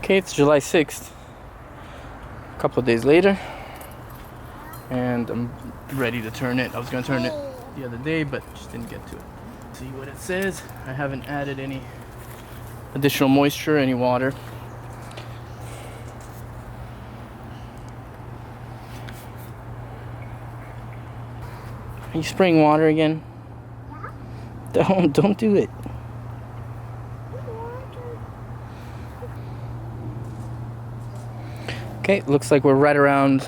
Okay, it's July 6th, a couple of days later, and I'm ready to turn it. I was going to turn it the other day, but just didn't get to it. See what it says. I haven't added any additional moisture, any water. Are you spraying water again? Yeah. Don't do it. Okay, looks like we're right around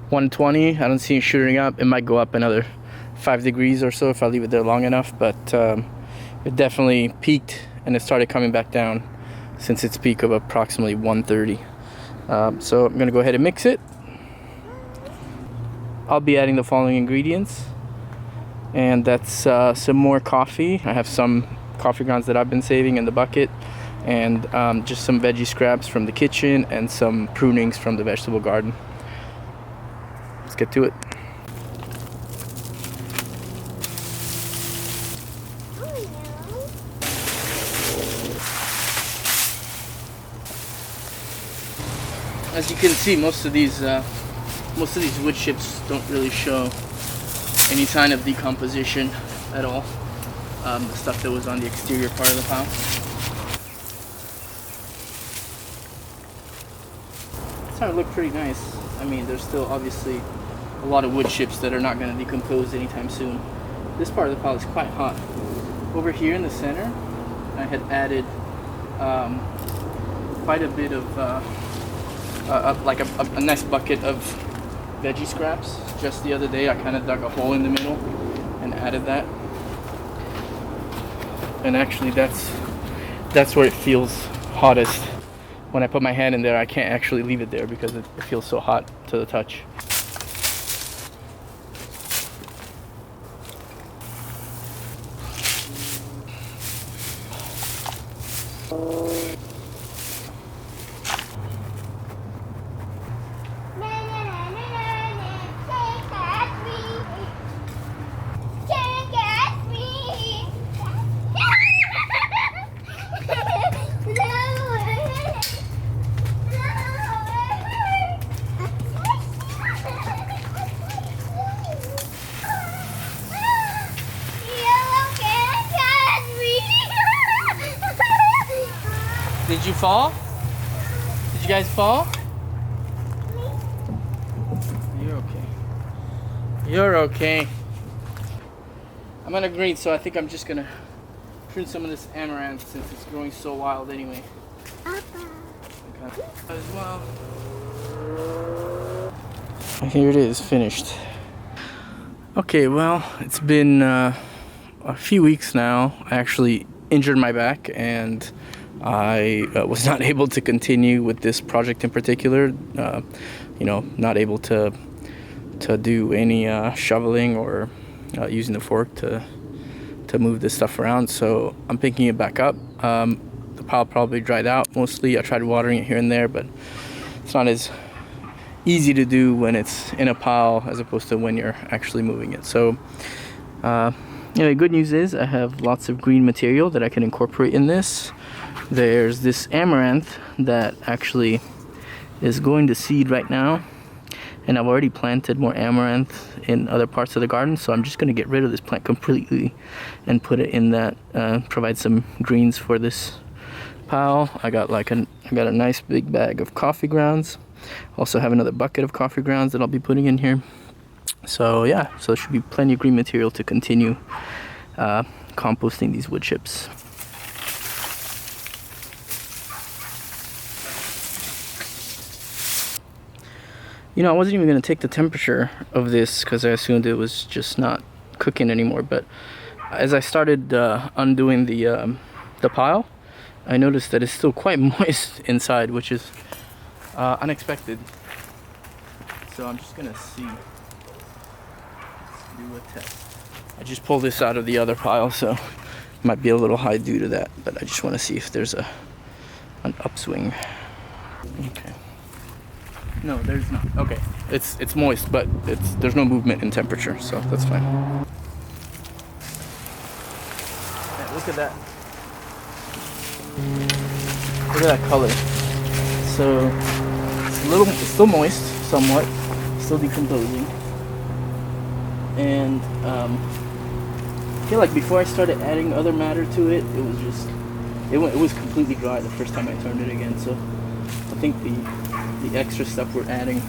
120. I don't see it shooting up. It might go up another 5 degrees or so if I leave it there long enough, but it definitely peaked and it started coming back down since its peak of approximately 130. So I'm gonna go ahead and mix it. I'll be adding the following ingredients, and that's some more coffee. I have some coffee grounds that I've been saving in the bucket, and just some veggie scraps from the kitchen and some prunings from the vegetable garden. Let's get to it. As you can see, most of these wood chips don't really show any sign of decomposition at all. The stuff that was on the exterior part of the pile. Starting to look pretty nice. I mean, there's still obviously a lot of wood chips that are not going to decompose anytime soon. This part of the pile is quite hot. Over here in the center, I had added quite a bit of like a nice bucket of veggie scraps. Just the other day, I kind of dug a hole in the middle and added that. And actually, that's where it feels hottest. When I put my hand in there, I can't actually leave it there because it feels so hot to the touch. Did you fall? Did you guys fall? You're okay. You're okay. I'm on a green, so I think I'm just gonna prune some of this amaranth since it's growing so wild anyway. As well. Here it is, finished. Okay, well, it's been a few weeks now. I actually injured my back and I was not able to continue with this project in particular. Not able to do any shoveling or using the fork to move this stuff around. So I'm picking it back up. The pile probably dried out mostly. I tried watering it here and there, but it's not as easy to do when it's in a pile as opposed to when you're actually moving it. So the good news is I have lots of green material that I can incorporate in this. There's this amaranth that actually is going to seed right now, and I've already planted more amaranth in other parts of the garden, so I'm just going to get rid of this plant completely and put it in that, provide some greens for this pile. I got a nice big bag of coffee grounds. Also have another bucket of coffee grounds that I'll be putting in here. So yeah, so there should be plenty of green material to continue composting these wood chips. I wasn't even going to take the temperature of this because I assumed it was just not cooking anymore. But as I started undoing the pile, I noticed that it's still quite moist inside, which is unexpected. So I'm just going to see. Let's do a test. I just pulled this out of the other pile, so it might be a little high due to that. But I just want to see if there's an upswing. Okay. No, there's not. Okay, it's moist, but there's no movement in temperature, so that's fine. Yeah, look at that. Look at that color. So it's still moist, somewhat, still decomposing. And I feel like before I started adding other matter to it, it was completely dry the first time I turned it again. So I think the extra stuff we're adding,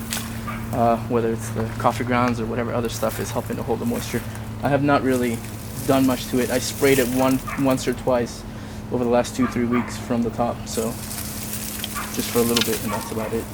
whether it's the coffee grounds or whatever other stuff, is helping to hold the moisture. I have not really done much to it. I sprayed it once or twice over the last 2-3 weeks from the top, so just for a little bit, and that's about it.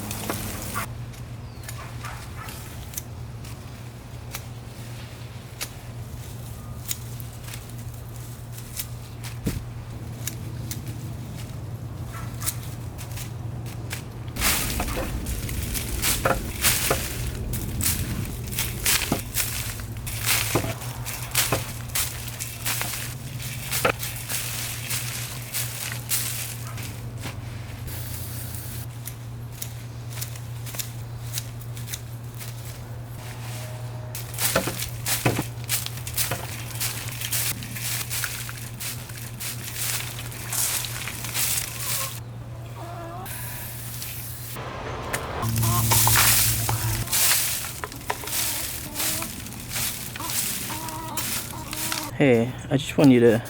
Hey, I want you to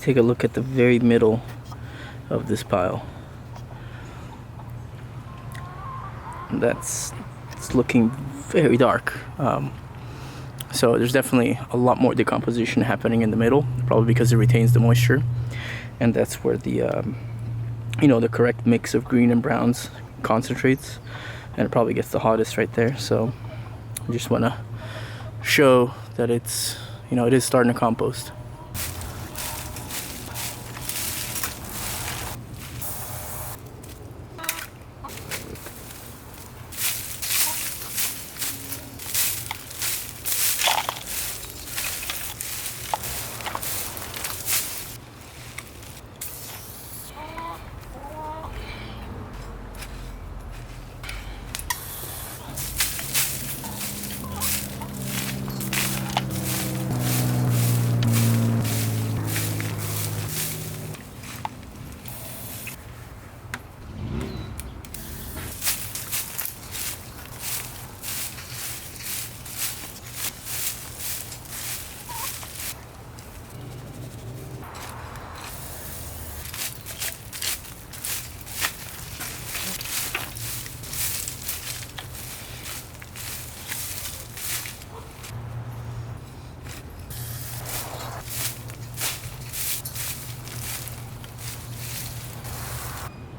take a look at the very middle of this pile. It's looking very dark. So there's definitely a lot more decomposition happening in the middle, probably because it retains the moisture, and that's where the the correct mix of green and browns concentrates, and it probably gets the hottest right there. So I just want to show that it's it is starting to compost.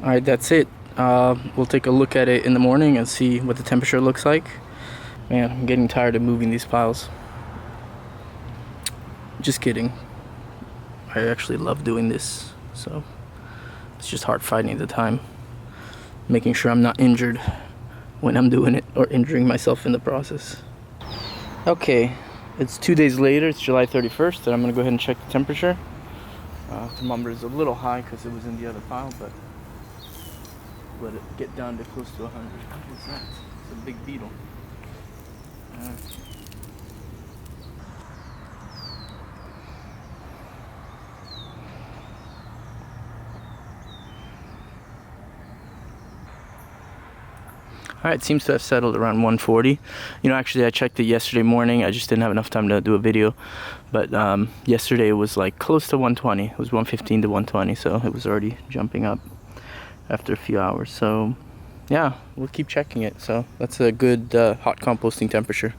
Alright, that's it. We'll take a look at it in the morning and see what the temperature looks like. Man, I'm getting tired of moving these piles. Just kidding. I actually love doing this, so it's just hard finding the time, making sure I'm not injured when I'm doing it or injuring myself in the process. Okay, it's 2 days later. It's July 31st, and I'm gonna go ahead and check the temperature. Thermometer is a little high because it was in the other pile, but let it get down to close to 100. What is that? It's a big beetle. Alright, it seems to have settled around 140. Actually I checked it yesterday morning. I just didn't have enough time to do a video. But yesterday it was like close to 120. It was 115 to 120, so it was already jumping up after a few hours. So yeah, we'll keep checking it. So that's a good hot composting temperature.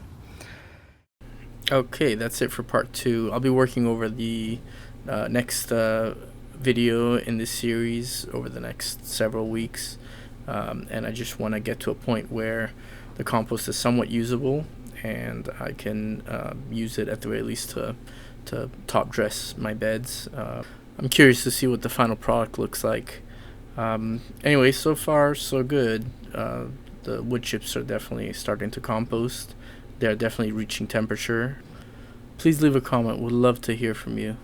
Okay, that's it for part 2. I'll be working over the next video in this series over the next several weeks, and I just want to get to a point where the compost is somewhat usable and I can use it at the very least to top dress my beds. I'm curious to see what the final product looks like. Anyway, so far so good. The wood chips are definitely starting to compost. They're definitely reaching temperature. Please leave a comment. Would love to hear from you.